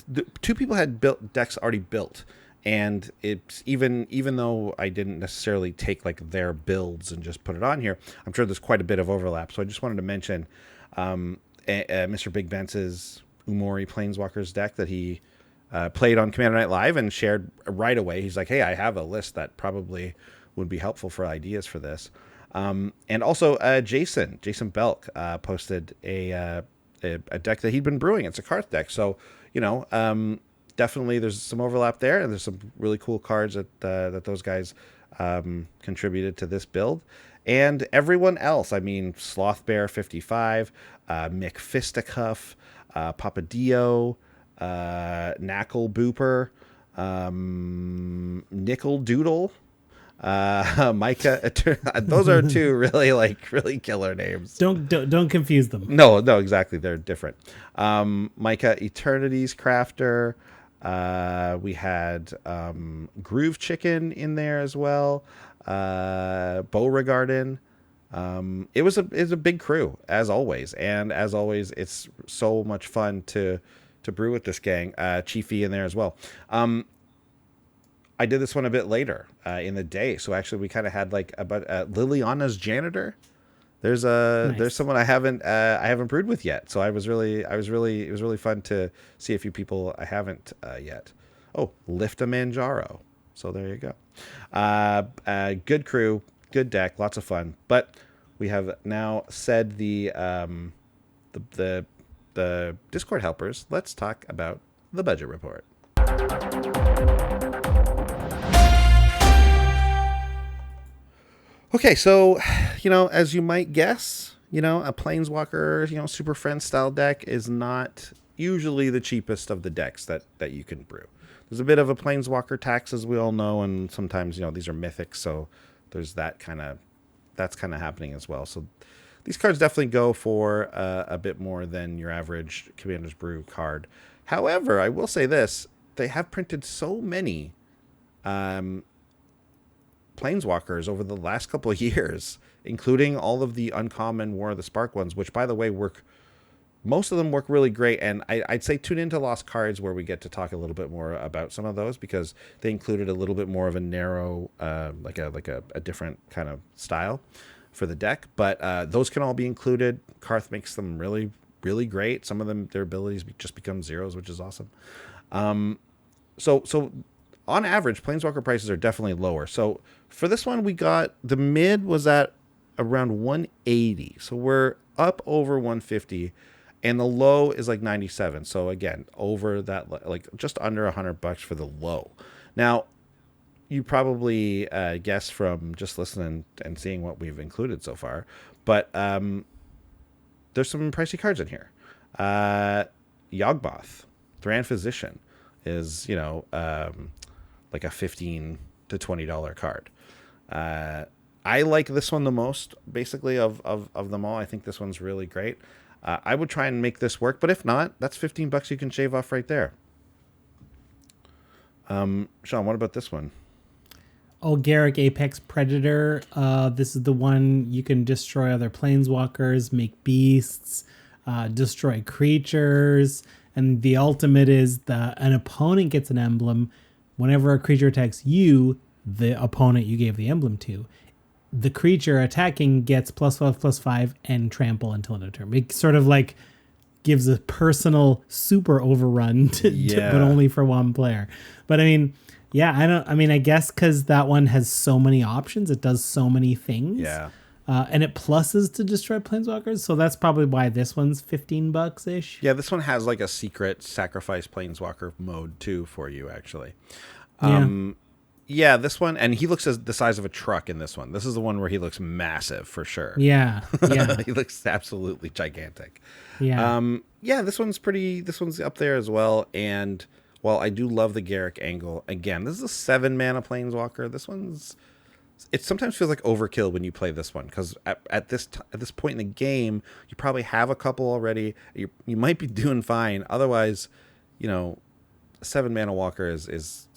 2 people had built decks already built. And it's even though I didn't necessarily take their builds and just put it on here, I'm sure there's quite a bit of overlap. So I just wanted to mention Mr. Big Bentz's Umori Planeswalkers deck that he played on Commander Night Live and shared right away. He's like, hey, I have a list that probably would be helpful for ideas for this. And also Jason Belk posted a deck that he'd been brewing. It's a Carth deck. So, definitely there's some overlap there, and there's some really cool cards that those guys contributed to this build. And everyone else, I mean, Slothbear 55, Mick Fisticuff, Papadio, Knackle Booper, Nickel Doodle, Micah. Those are 2 really killer names. Don't confuse them. No, exactly. They're different. Micah Eternities Crafter. We had Groove Chicken in there as well. Beauregardin. It was a big crew, as always, and as always, it's so much fun to brew with this gang. Chiefy in there as well. I did this one a bit later in the day, so actually we kind of had about Liliana's Janitor. There's someone I haven't brewed with yet, so it was really fun to see a few people I haven't yet. Oh, Lift a Manjaro. So there you go. Good crew, good deck, lots of fun. But we have now said the Discord helpers. Let's talk about the budget report. Okay, so, as you might guess, a Planeswalker, Super Friends style deck is not usually the cheapest of the decks that you can brew. There's a bit of a Planeswalker tax, as we all know, and sometimes, these are mythics, so there's that's kind of happening as well. So these cards definitely go for a bit more than your average Commander's Brew card. However, I will say this, they have printed so many Planeswalkers over the last couple of years, including all of the uncommon War of the Spark ones, which, by the way, most of them work really great. And I'd say tune into Lost Cards, where we get to talk a little bit more about some of those, because they included a little bit more of a narrow, like a different kind of style for the deck. But those can all be included. Carth makes them really, really great. Some of them, their abilities just become zeros, which is awesome. So on average, Planeswalker prices are definitely lower. So for this one, we got the mid was at around 180. So we're up over 150, and the low is 97. So again, over that, just under $100 for the low. Now, you probably guess from just listening and seeing what we've included so far, but there's some pricey cards in here. Yawgmoth, Thran Physician, is, like a $15 to $20 card. I like this one the most, basically, of them all. I think this one's really great. I would try and make this work, but if not, that's $15 you can shave off right there. Sean, what about this one? Golgari Apex Predator. This is the one you can destroy other planeswalkers, make beasts, destroy creatures, and the ultimate is an opponent gets an emblem. Whenever a creature attacks you, the opponent you gave the emblem to, the creature attacking gets +5/+5 and trample until end of turn. It sort of like gives a personal super overrun, but only for one player. But I mean, I guess because that one has so many options, it does so many things. Yeah. And it pluses to destroy planeswalkers, so that's probably why this one's $15-ish. Yeah, this one has like a secret sacrifice planeswalker mode too for you, actually. Yeah, this one, and he looks as the size of a truck in this one. This is the one where he looks massive for sure. Yeah. He looks absolutely gigantic. Yeah. This one's up there as well. And while I do love the Garrick angle, again, this is a 7-mana planeswalker. It sometimes feels like overkill when you play this one, because at this point in the game, you probably have a couple already. You might be doing fine. Otherwise, a 7-mana walker is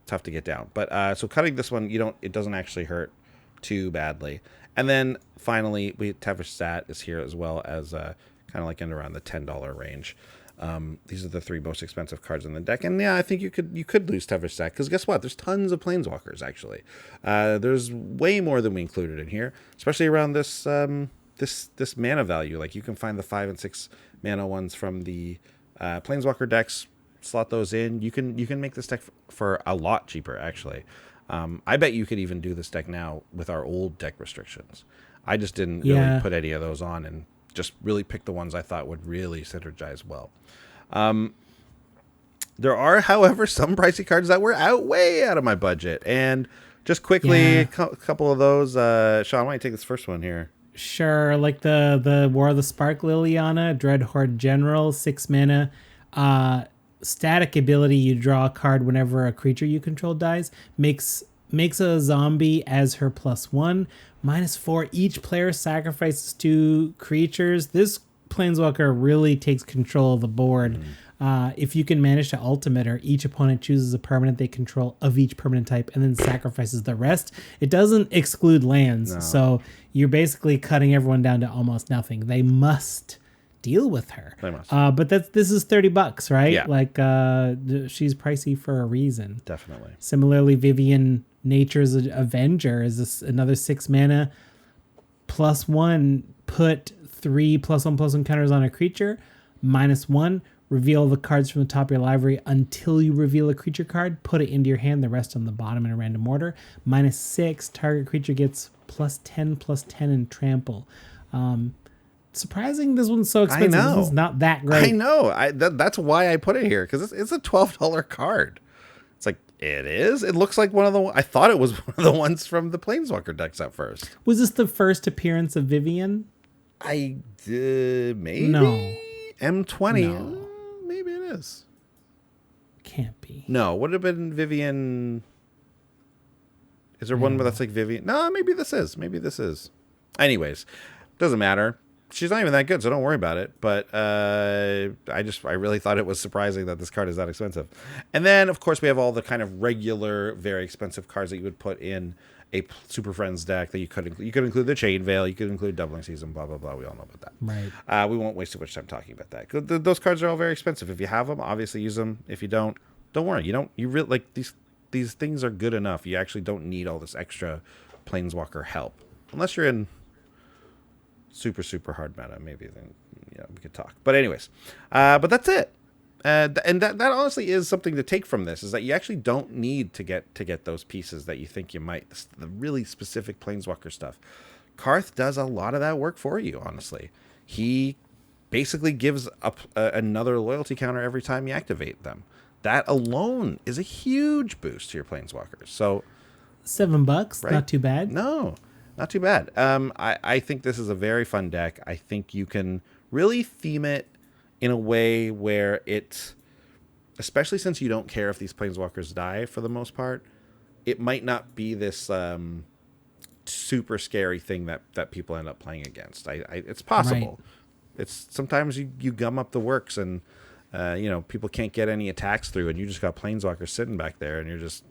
tough to get down. But so cutting this one, it doesn't actually hurt too badly. And then finally, Tevesh Sat is here as well, as kind of like in around the $10 range. These are the 3 most expensive cards in the deck, and I think you could lose Tevesh Sat, because guess what? There's tons of planeswalkers actually. There's way more than we included in here, especially around this this mana value. Like, you can find the 5 and 6 mana ones from the planeswalker decks. Slot those in. You can make this deck for a lot cheaper, actually. I bet you could even do this deck now with our old deck restrictions. I just didn't really put any of those on, and just really pick the ones I thought would really synergize well. There are, however, some pricey cards that were way out of my budget. And just quickly, a couple of those. Sean, why don't you take this first one here? Sure, like the War of the Spark Liliana, Dreadhorde General, 6 mana. Static ability, you draw a card whenever a creature you control dies. Makes a zombie as her +1. -4, each player sacrifices 2 creatures. This planeswalker really takes control of the board. If you can manage to ultimate her, each opponent chooses a permanent they control of each permanent type and then sacrifices the rest. It doesn't exclude lands, so you're basically cutting everyone down to almost nothing. They must deal with her. They must. But this is $30, right? Yeah. Like, she's pricey for a reason. Definitely. Similarly, Vivian Nature's Avenger is another 6 mana +1. Put 3 +1/+1 counters on a creature. -1. Reveal the cards from the top of your library until you reveal a creature card. Put it into your hand. The rest on the bottom in a random order. -6. Target creature gets +10/+10 and trample. Surprising this one's so expensive. I know. This is not that great. I know. That's why I put it here, because it's a $12 card. It's like, it is? It looks like one of the... I thought it was one of the ones from the Planeswalker decks at first. Was this the first appearance of Vivian? I did... Maybe? No. M20? No. Maybe it is. Can't be. No, would have been Vivian... Is there one that's like Vivian? No, maybe this is. Anyways, doesn't matter. She's not even that good, so don't worry about it. But I really thought it was surprising that this card is that expensive. And then, of course, we have all the kind of regular, very expensive cards that you would put in a Super Friends deck that you could include. You could include the Chain Veil, you could include Doubling Season, blah, blah, blah. We all know about that. Right. We won't waste too much time talking about that. Those cards are all very expensive. If you have them, obviously use them. If you don't worry. You really, like, these things are good enough. You actually don't need all this extra Planeswalker help. Unless you're in super, super hard meta, maybe then we could talk. But anyways, but that's it. And that honestly is something to take from this, is that you actually don't need to get those pieces that you think you might. The really specific Planeswalker stuff. Carth does a lot of that work for you, honestly. He basically gives up another loyalty counter every time you activate them. That alone is a huge boost to your Planeswalkers. So $7, right? Not too bad. No, not too bad. I think this is a very fun deck. I think you can really theme it in a way where it especially since you don't care if these planeswalkers die for the most part, it might not be this super scary thing that people end up playing against. It's possible. Right. It's sometimes you gum up the works and people can't get any attacks through, and you just got planeswalkers sitting back there, and it's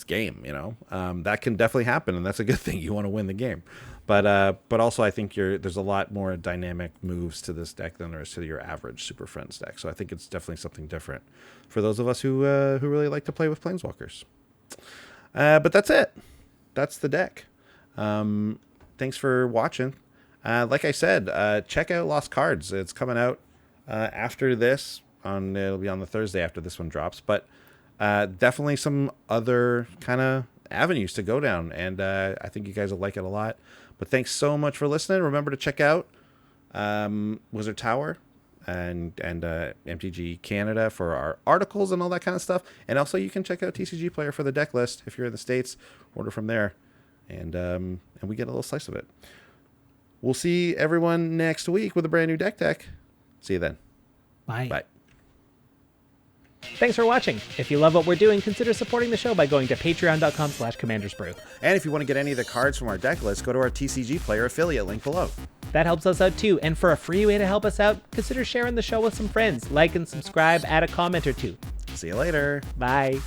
game. That can definitely happen, and that's a good thing. You want to win the game, but also I think there's a lot more dynamic moves to this deck than there is to your average Super Friends deck. So I think it's definitely something different for those of us who really like to play with planeswalkers. But that's it. That's the deck. Thanks for watching. Like I said, check out Lost Cards. It's coming out after this. It'll be on the Thursday after this one drops. But definitely some other kind of avenues to go down, and I think you guys will like it a lot. But thanks so much for listening. Remember to check out Wizard Tower and MTG Canada for our articles and all that kind of stuff. And also you can check out TCG Player for the deck list if you're in the States. Order from there, and we get a little slice of it. We'll see everyone next week with a brand new deck. See you then. Bye. Bye. Thanks for watching. If you love what we're doing, consider supporting the show by going to patreon.com/commandersbrew. And if you want to get any of the cards from our deck list, go to our TCG Player affiliate link below. That helps us out too. And for a free way to help us out, consider sharing the show with some friends. Like and subscribe, add a comment or two. See you later. Bye.